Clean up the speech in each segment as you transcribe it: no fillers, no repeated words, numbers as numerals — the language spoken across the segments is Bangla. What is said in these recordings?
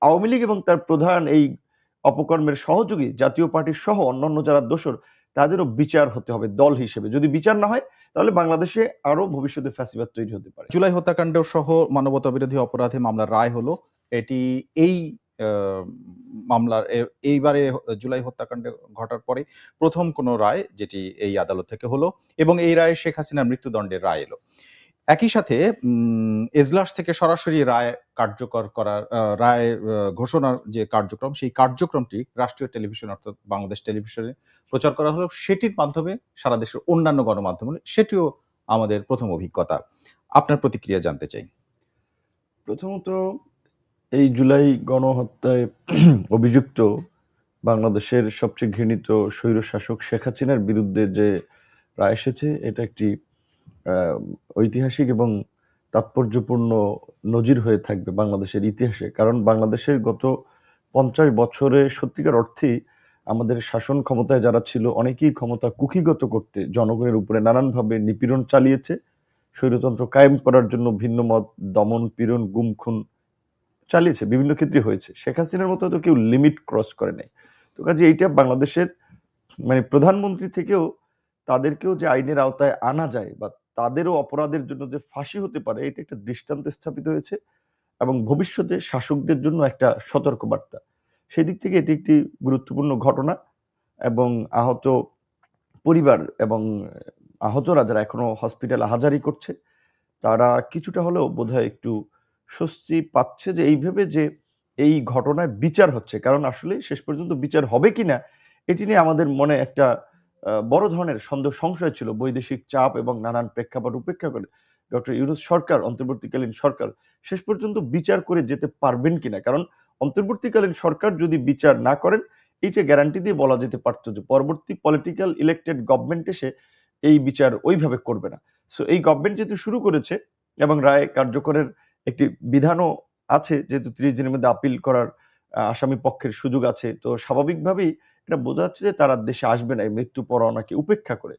আওয়ামী লীগ এবং তার প্রধান এই অপকর্মের সহযোগী জাতীয় পার্টির সহ অন্যান্য যারা দোষর তাদেরও বিচার হতে হবে দল হিসেবে। যদি বিচার না হয় তাহলে বাংলাদেশে আরো ভবিষ্যতে ফ্যাসিবাদ তৈরি হতে পারে। জুলাই হত্যাকাণ্ড সহ মানবতা বিরোধী অপরাধে মামলার রায় হলো। এটি এই মামলার এইবারে জুলাই হত্যাকাণ্ড ঘটার পরে প্রথম কোনো রায় যেটি এই আদালত থেকে হলো এবং এই রায়ে শেখ হাসিনার মৃত্যুদণ্ডের রায় এলো। একই সাথে এজলাস থেকে সরাসরি রায় কার্যকর করার রায় ঘোষণার যে কার্যক্রম, সেই কার্যক্রমটি রাষ্ট্রীয় টেলিভিশন অর্থাৎ বাংলাদেশ টেলিভিশনে প্রচার করা হলো। সেটির মাধ্যমে সারা দেশের অন্যান্য গণমাধ্যমে সেটিও আমাদের প্রথম অভিজ্ঞতা। আপনার প্রতিক্রিয়া জানতে চাই। প্রথমত এই জুলাই গণহত্যায় অভিযুক্ত বাংলাদেশের সবচেয়ে ঘৃণিত স্বৈরশাসক শেখ হাসিনার বিরুদ্ধে যে রায় এসেছে এটা একটি ঐতিহাসিক এবং তাৎপর্যপূর্ণ নজির হয়ে থাকবে বাংলাদেশের ইতিহাসে। কারণ বাংলাদেশের গত 50 বছরে সত্যিকার অর্থেই আমাদের শাসন ক্ষমতায় যারা ছিল অনেকেই ক্ষমতা কুক্ষিগত করতে জনগণের উপরে নানানভাবে নিপীড়ন চালিয়েছে। স্বৈরতন্ত্র কায়েম করার জন্য ভিন্ন মত, দমন, পীড়ন, গুম, খুন চালিয়েছে, বিভিন্ন ক্ষেত্রে হয়েছে। শেখ হাসিনার মতো তো কেউ লিমিট ক্রস করে নাই। তো কাজে এইটা বাংলাদেশের মানে প্রধানমন্ত্রী থেকেও তাদেরকেও যে আইনের আওতায় আনা যায় বা তাদেরও অপরাধের জন্য যে ফাঁসি হতে পারে এটা একটা দৃষ্টান্ত স্থাপিত হয়েছে এবং ভবিষ্যতে শাসকদের জন্য একটা সতর্কবার্তা। সেই দিক থেকে এটি একটি গুরুত্বপূর্ণ ঘটনা এবং আহত পরিবার এবং আহতরা যারা এখনো হসপিটালে আহাজারি করছে তারা কিছুটা হলেও বোধহয় একটু স্বস্তি পাচ্ছে যে এই ভেবে যে এই ঘটনায় বিচার হচ্ছে। কারণ আসলে শেষ পর্যন্ত বিচার হবে কিনা এটি নিয়ে আমাদের মনে একটা বড় ধরনের সংশয় ছিল। বৈদেশিক চাপ এবং নানান প্রেক্ষাপট উপেক্ষা করে ডক্টর ইউনূস সরকার, অন্তর্বর্তীকালীন সরকার শেষ পর্যন্ত বিচার করে যেতে পারবেন কিনা। কারণ অন্তর্বর্তীকালীন সরকার যদি বিচার না করেন এইটা গ্যারান্টি দিয়ে বলা যেতে পারতো যে পরবর্তী পলিটিক্যাল ইলেক্টেড গভর্নমেন্ট এসে এই বিচার ওইভাবে করবে না। সো এই গভর্নমেন্ট যেহেতু শুরু করেছে এবং রায় কার্যকরের একটি বিধানও আছে, যেহেতু 30 দিনের মধ্যে আপিল করার আসামি পক্ষের সুযোগ আছে, তো স্বাভাবিকভাবেই এটা বোঝা যাচ্ছে যে তারা দেশে আসবে না এই মৃত্যু পরোয়ানাকে উপেক্ষা করে।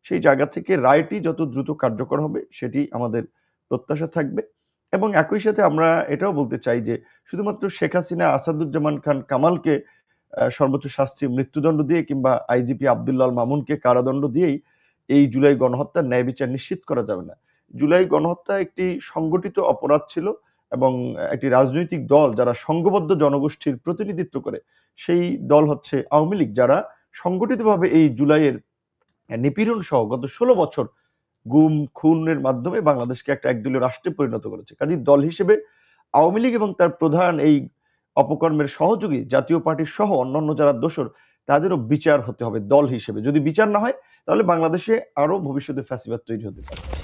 সেই জায়গা থেকে রায়টি যত দ্রুত কার্যকর হবে সেটি আমাদের প্রত্যাশা থাকবে। এবং একই সাথে আমরা এটাও বলতে চাই যে শুধুমাত্র শেখ হাসিনা, আসাদুজ্জামান খান কামালকে সর্বোচ্চ শাস্তি মৃত্যুদণ্ড দিয়ে কিংবা আইজিপি আব্দুল্লাহ আল মামুনকে কারাদণ্ড দিয়েই এই জুলাই গণহত্যার ন্যায় বিচার নিশ্চিত করা যাবে না। জুলাই গণহত্যা একটি সংগঠিত অপরাধ ছিল এবং একটি রাজনৈতিক দল যারা সংঘবদ্ধ জনগোষ্ঠীর প্রতিনিধিত্ব করে সেই দল হচ্ছে আওয়ামী লীগ, যারা সংগঠিতভাবে এই জুলাইয়ের নিপীড়ন সহ গত 16 বছর গুম খুনের মাধ্যমে বাংলাদেশকে একটা একদলীয় রাষ্ট্রে পরিণত করেছে। কাজেই দল হিসেবে আওয়ামী লীগ এবং তার প্রধান এই অপকর্মের সহযোগী জাতীয় পার্টির সহ অন্যান্য যারা দোষর তাদেরও বিচার হতে হবে দল হিসেবে। যদি বিচার না হয় তাহলে বাংলাদেশে আরো ভবিষ্যতে ফ্যাসিবাদ তৈরি হতে পারে।